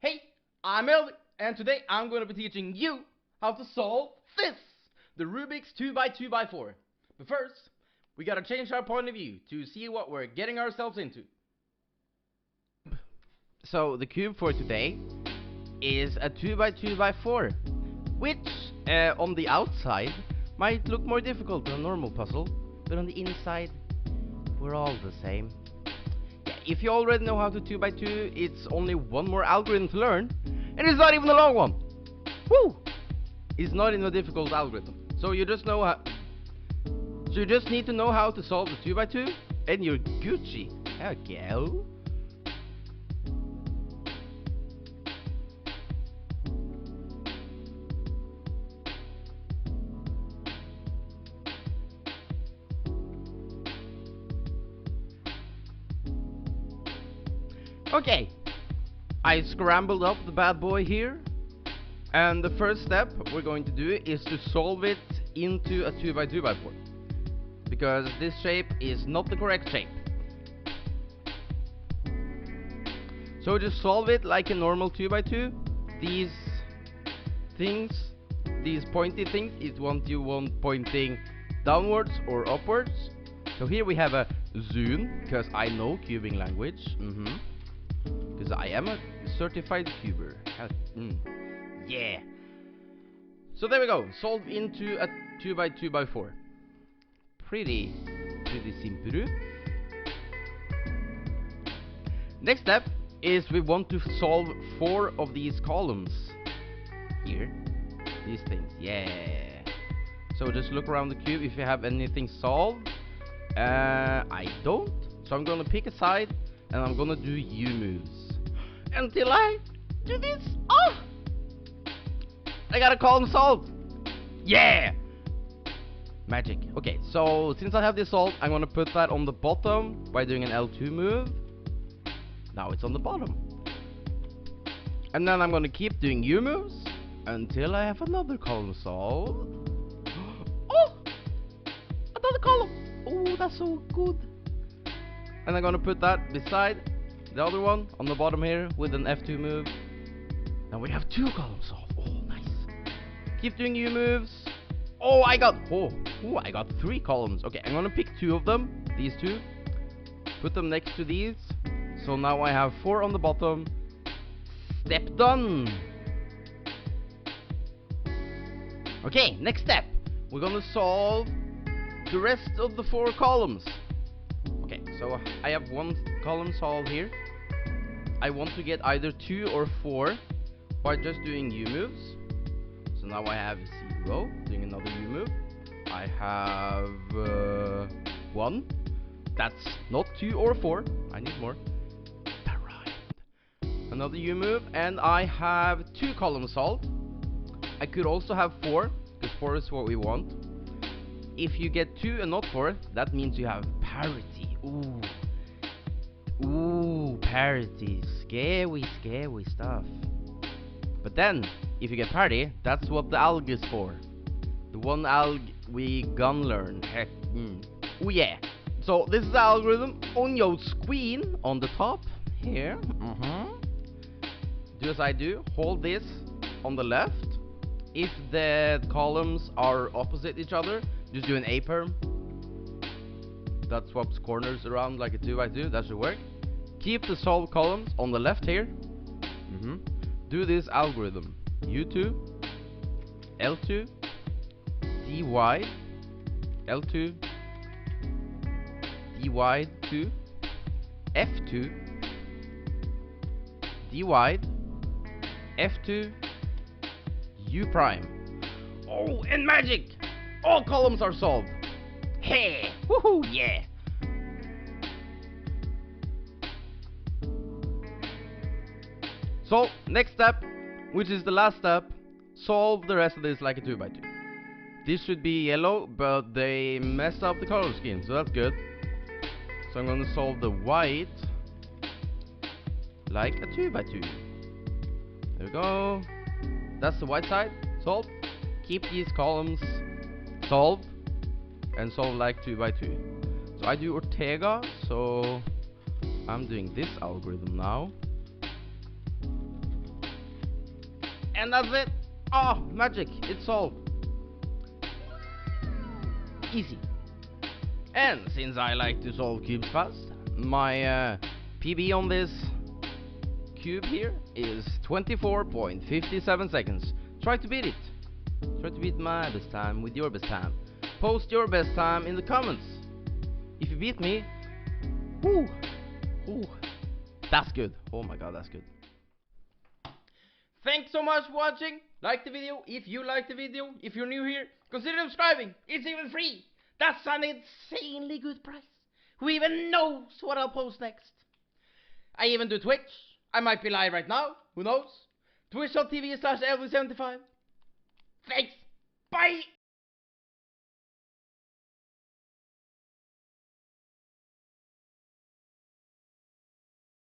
Hey, I'm Elvin, and today I'm going to be teaching you how to solve this, the Rubik's 2x2x4. But first, we gotta change our point of view to see what we're getting ourselves into. So the cube for today is a 2x2x4, which on the outside might look more difficult than a normal puzzle, but on the inside we're all the same. If you already know how to 2x2, it's only one more algorithm to learn, and it's not even a long one. Woo! It's not even a difficult algorithm. So you just need to know how to solve the 2x2, and you're Gucci. Okay. Okay, I scrambled up the bad boy here, and the first step we're going to do is to solve it into a 2x2x4, because this shape is not the correct shape. So just solve it like a normal 2x2. These things, these pointy things, is what you want pointing downwards or upwards. So here we have a zoom, because I know cubing language. Because I am a certified cuber. Yeah. So there we go. Solve into a 2x2x4. Pretty simple. Next step is we want to solve 4 of these columns. Here. These things. Yeah. So just look around the cube if you have anything solved. I don't. So I'm gonna pick a side and I'm gonna do U moves until I do this. Oh! I got a column solved. Yeah! Magic. Okay, so since I have this solved, I'm gonna put that on the bottom by doing an L2 move. Now it's on the bottom. And then I'm gonna keep doing U moves until I have another column solved. Oh! Another column! Oh, that's so good. And I'm gonna put that beside the other one on the bottom here with an F2 move. Now we have 2 columns solved. Oh, nice. Keep doing U moves. Oh, I got 3 columns. Okay, I'm gonna pick 2 of them. These 2. Put them next to these. So now I have 4 on the bottom. Step done. Okay, next step. We're gonna solve the rest of the 4 columns. Okay, so I have 1 column solved here. I want to get either 2 or 4 by just doing U moves. So now I have 0, doing another U move. I have 1. That's not 2 or 4. I need more. That rhymed. Another U move, and I have 2 columns solved. I could also have 4, because 4 is what we want. If you get 2 and not 4, that means you have parity. Ooh, parity. Scary stuff. But then, if you get parity, that's what the alg is for. The one alg we gun learn. Heck, Oh yeah. So this is the algorithm on your screen on the top here. Do as I do. Hold this on the left. If the columns are opposite each other, just do an A perm. That swaps corners around like a 2x2. That should work. Keep the solved columns on the left here. Do this algorithm. U2, L2, D wide, L2, D wide 2, F2, D wide, F2, U prime. Oh, and magic! All columns are solved. Hey! Woohoo! Yeah! So, next step, which is the last step, solve the rest of this like a 2x2. This should be yellow, but they messed up the color scheme, so that's good. So I'm gonna solve the white like a 2x2. There we go. That's the white side, solved. Keep these columns solved, and solve like 2x2. So I do Ortega, so I'm doing this algorithm now. And that's it. Oh, magic. It's solved. Easy. And since I like to solve cubes fast, my PB on this cube here is 24.57 seconds. Try to beat it. Try to beat my best time with your best time. Post your best time in the comments. If you beat me, whoo, that's good. Oh my god, that's good. Thanks so much for watching. Like the video if you like the video. If you're new here, consider subscribing. It's even free. That's an insanely good price. Who even knows what I'll post next? I even do Twitch. I might be live right now. Who knows? Twitch.tv/Elvis75. Thanks.